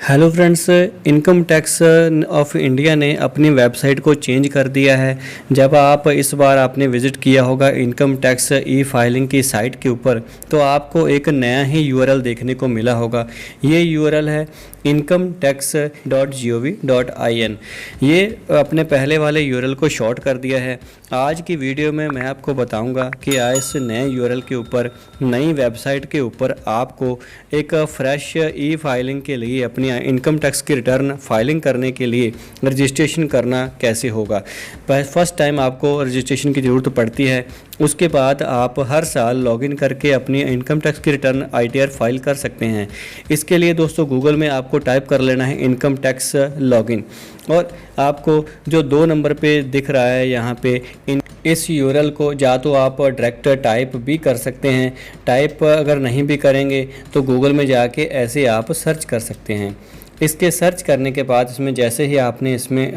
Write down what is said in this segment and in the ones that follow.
Hello friends, income tax of India ने अपनी website को चेंज कर दिया है। जब आप इस बार आपने विज़िट किया होगा इनकम टैक्स ई फाइलिंग की साइट के ऊपर, तो आपको एक नया ही यूआरएल देखने को मिला होगा। ये यूआरएल है incometax.gov.in। ये अपने पहले वाले यूआरएल को शॉर्ट कर दिया है। आज की वीडियो में मैं आपको बताऊंगा कि इस नए यूआरएल के ऊपर, नई वेबसाइट के ऊपर आपको एक फ्रेश ई फाइलिंग के लिए, अपनी इनकम टैक्स की रिटर्न फाइलिंग करने के लिए रजिस्ट्रेशन करना कैसे होगा। फर्स्ट टाइम आपको रजिस्ट्रेशन की ज़रूरत पड़ती है। उसके बाद आप हर साल लॉगिन करके अपनी इनकम टैक्स की रिटर्न आईटीआर फाइल कर सकते हैं। इसके लिए दोस्तों गूगल में आपको टाइप कर लेना है इनकम टैक्स लॉगिन, और आपको जो 2 नंबर पे दिख रहा है यहाँ पे इस यूआरएल को या तो आप डायरेक्ट टाइप भी कर सकते हैं। टाइप अगर नहीं भी करेंगे तो गूगल में जाके ऐसे आप सर्च कर सकते हैं। इसके सर्च करने के बाद इसमें जैसे ही आपने इसमें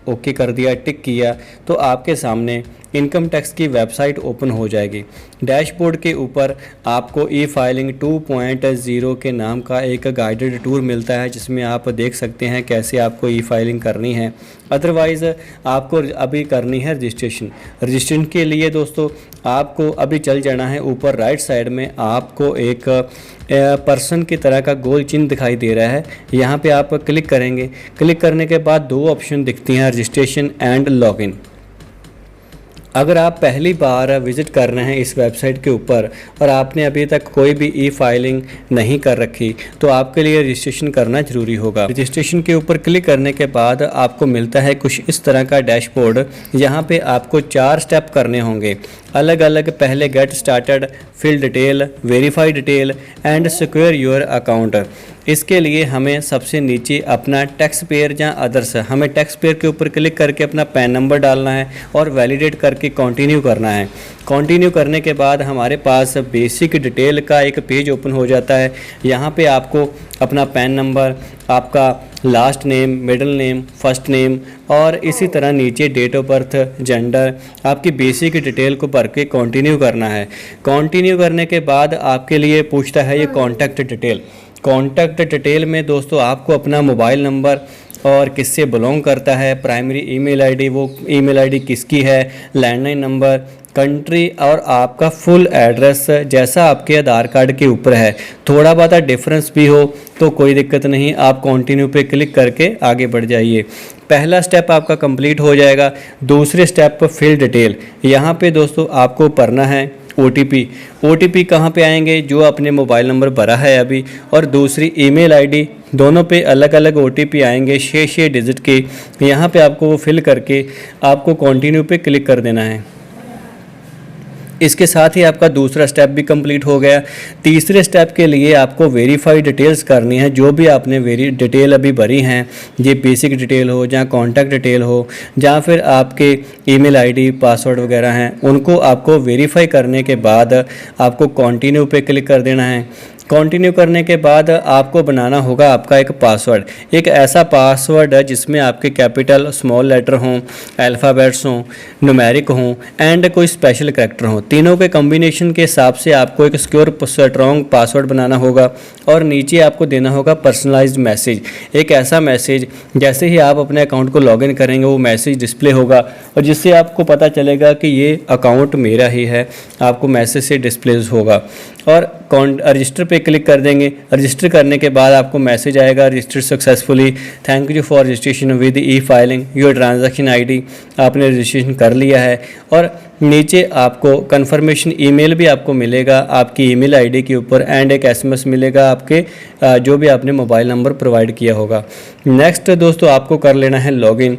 ओके कर दिया, टिक किया, तो आपके सामने इनकम टैक्स की वेबसाइट ओपन हो जाएगी। डैशबोर्ड के ऊपर आपको ई फाइलिंग 2.0 के नाम का एक गाइडेड टूर मिलता है, जिसमें आप देख सकते हैं कैसे आपको ई फाइलिंग करनी है। अदरवाइज़ आपको अभी करनी है रजिस्ट्रेशन के लिए दोस्तों आपको अभी चल जाना है। ऊपर राइट साइड में आपको एक पर्सन की तरह का गोल चिन्ह दिखाई दे रहा है। यहाँ पे आप क्लिक करेंगे। क्लिक करने के बाद 2 ऑप्शन दिखती हैं, रजिस्ट्रेशन एंड लॉगिन। अगर आप पहली बार विज़िट कर रहे हैं इस वेबसाइट के ऊपर और आपने अभी तक कोई भी ई फाइलिंग नहीं कर रखी, तो आपके लिए रजिस्ट्रेशन करना ज़रूरी होगा। रजिस्ट्रेशन के ऊपर क्लिक करने के बाद आपको मिलता है कुछ इस तरह का डैशबोर्ड। यहाँ पे आपको 4 स्टेप करने होंगे अलग अलग। पहले get started, fill detail, verify detail and secure your account. इसके लिए हमें सबसे नीचे अपना टैक्स पेयर या अदर्स, हमें टैक्स पेयर के ऊपर क्लिक करके अपना पैन नंबर डालना है और वैलिडेट करके कंटिन्यू करना है। कंटिन्यू करने के बाद हमारे पास बेसिक डिटेल का एक पेज ओपन हो जाता है। यहाँ पे आपको अपना पैन नंबर, आपका last name, middle name, first name और इसी तरह नीचे डेट ऑफ बर्थ, जेंडर, आपकी बेसिक डिटेल को भर के कंटिन्यू करना है। कंटिन्यू करने के बाद आपके लिए पूछता है ये कॉन्टैक्ट डिटेल। कॉन्टैक्ट डिटेल में दोस्तों आपको अपना मोबाइल नंबर और किससे बिलोंग करता है, प्राइमरी ईमेल आईडी, वो ईमेल आईडी किसकी है, लैंडलाइन नंबर, कंट्री और आपका फुल एड्रेस जैसा आपके आधार कार्ड के ऊपर है। थोड़ा बहुत डिफरेंस भी हो तो कोई दिक्कत नहीं, आप कंटिन्यू पे क्लिक करके आगे बढ़ जाइए। पहला स्टेप आपका कंप्लीट हो जाएगा। दूसरे स्टेप फिल डिटेल। यहाँ पे दोस्तों आपको भरना है ओटीपी कहाँ पे आएंगे, जो अपने मोबाइल नंबर भरा है अभी, और दूसरी ईमेल आईडी, दोनों पे अलग अलग ओटीपी आएंगे 6 डिजिट के। यहाँ पे आपको वो फिल करके आपको कंटिन्यू पे क्लिक कर देना है। इसके साथ ही आपका दूसरा स्टेप भी कंप्लीट हो गया। तीसरे स्टेप के लिए आपको वेरीफाई डिटेल्स करनी है। जो भी आपने डिटेल अभी भरी हैं, ये बेसिक डिटेल हो, जहाँ कॉन्टैक्ट डिटेल हो, जहाँ फिर आपके ईमेल आईडी, पासवर्ड वगैरह हैं, उनको आपको वेरीफाई करने के बाद आपको कंटिन्यू पे क्लिक कर देना है। कंटिन्यू करने के बाद आपको बनाना होगा आपका एक पासवर्ड। एक ऐसा पासवर्ड है जिसमें आपके कैपिटल, स्मॉल लेटर हों, अल्फ़ाबेट्स हों, न्यूमेरिक हों एंड कोई स्पेशल कैरेक्टर हों। तीनों के कॉम्बिनेशन के हिसाब से आपको एक सिक्योर स्ट्रॉन्ग पासवर्ड बनाना होगा। और नीचे आपको देना होगा पर्सनलाइज्ड मैसेज। एक ऐसा मैसेज जैसे ही आप अपने अकाउंट को लॉगिन करेंगे वो मैसेज डिस्प्ले होगा और जिससे आपको पता चलेगा कि ये अकाउंट मेरा ही है। आपको मैसेज से डिस्प्ले होगा और रजिस्टर पे क्लिक कर देंगे। रजिस्टर करने के बाद आपको मैसेज आएगा, register successfully, thank you for registration with E filing your transaction ID. आपने रजिस्ट्रेशन कर लिया है। और नीचे आपको कंफर्मेशन ईमेल भी आपको मिलेगा आपकी ईमेल आईडी के ऊपर, एंड एक एसएमएस मिलेगा आपके जो भी आपने मोबाइल नंबर प्रोवाइड किया होगा। नेक्स्ट दोस्तों आपको कर लेना है लॉगिन।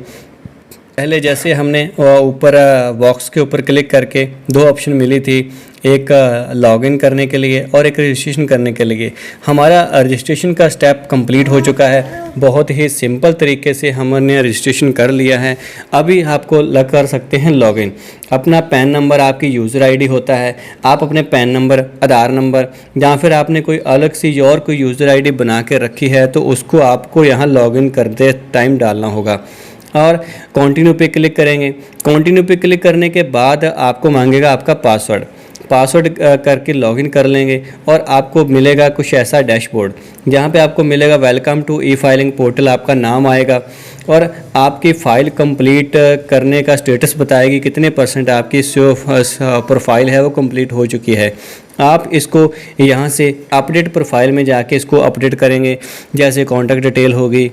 पहले जैसे हमने ऊपर बॉक्स के ऊपर क्लिक करके 2 ऑप्शन मिली थी, एक लॉगिन करने के लिए और एक रजिस्ट्रेशन करने के लिए। हमारा रजिस्ट्रेशन का स्टेप कंप्लीट हो चुका है। बहुत ही सिंपल तरीके से हमने रजिस्ट्रेशन कर लिया है। अभी आपको कर सकते हैं लॉगिन। अपना पैन नंबर आपकी यूज़र आईडी होता है। आप अपने पैन नंबर, आधार नंबर या फिर आपने कोई अलग सी और कोई यूज़र आईडी बना के रखी है तो उसको आपको यहाँ लॉगिन करते टाइम डालना होगा। और कंटिन्यू पे क्लिक करेंगे। कंटिन्यू पे क्लिक करने के बाद आपको मांगेगा आपका पासवर्ड। पासवर्ड करके लॉगिन कर लेंगे और आपको मिलेगा कुछ ऐसा डैशबोर्ड, जहाँ पे आपको मिलेगा welcome to e filing portal, आपका नाम आएगा और आपकी फ़ाइल कंप्लीट करने का स्टेटस बताएगी, कितने % आपकी जो प्रोफाइल है वो कंप्लीट हो चुकी है। आप इसको यहाँ से अपडेट प्रोफाइल में जाके इसको अपडेट करेंगे, जैसे कॉन्टैक्ट डिटेल होगी,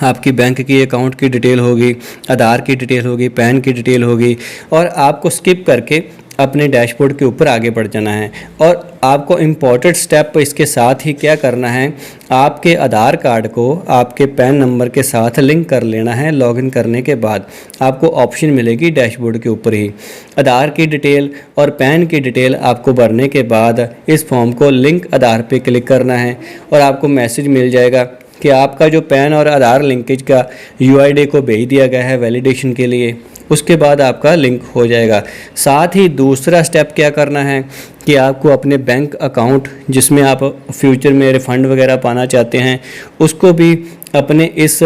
आपकी बैंक की अकाउंट की डिटेल होगी, आधार की डिटेल होगी, पैन की डिटेल होगी, और आपको स्किप करके अपने डैशबोर्ड के ऊपर आगे बढ़ जाना है। और आपको इम्पॉर्टेंट स्टेप इसके साथ ही क्या करना है, आपके आधार कार्ड को आपके पैन नंबर के साथ लिंक कर लेना है। लॉगिन करने के बाद आपको ऑप्शन मिलेगी डैशबोर्ड के ऊपर ही, आधार की डिटेल और पैन की डिटेल आपको भरने के बाद इस फॉर्म को लिंक आधार पे क्लिक करना है और आपको मैसेज मिल जाएगा कि आपका जो पैन और आधार लिंकेज का UID को भेज दिया गया है वैलिडेशन के लिए। उसके बाद आपका लिंक हो जाएगा। साथ ही दूसरा स्टेप क्या करना है कि आपको अपने बैंक अकाउंट जिसमें आप फ्यूचर में रिफ़ंड वगैरह पाना चाहते हैं, उसको भी अपने इस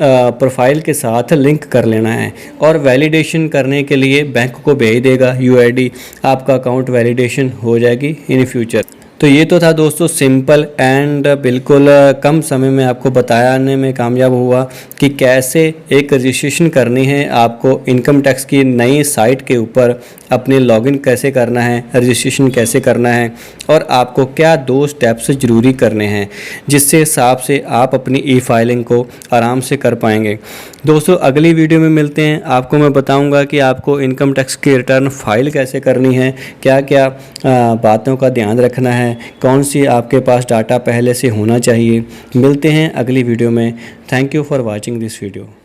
प्रोफाइल के साथ लिंक कर लेना है और वैलिडेशन करने के लिए बैंक को भेज देगा UID, आपका अकाउंट वैलिडेशन हो जाएगी इन फ्यूचर। तो ये तो था दोस्तों सिंपल एंड बिल्कुल कम समय में आपको बताने में कामयाब हुआ कि कैसे एक रजिस्ट्रेशन करनी है, आपको इनकम टैक्स की नई साइट के ऊपर अपने लॉगिन कैसे करना है, रजिस्ट्रेशन कैसे करना है और आपको क्या 2 स्टेप्स ज़रूरी करने हैं जिससे हिसाब से आप अपनी ई फाइलिंग को आराम से कर पाएंगे। दोस्तों अगली वीडियो में मिलते हैं। आपको मैं बताऊंगा कि आपको इनकम टैक्स की रिटर्न फाइल कैसे करनी है, क्या क्या बातों का ध्यान रखना है, कौन सी आपके पास डाटा पहले से होना चाहिए। मिलते हैं अगली वीडियो में। Thank you for watching this video.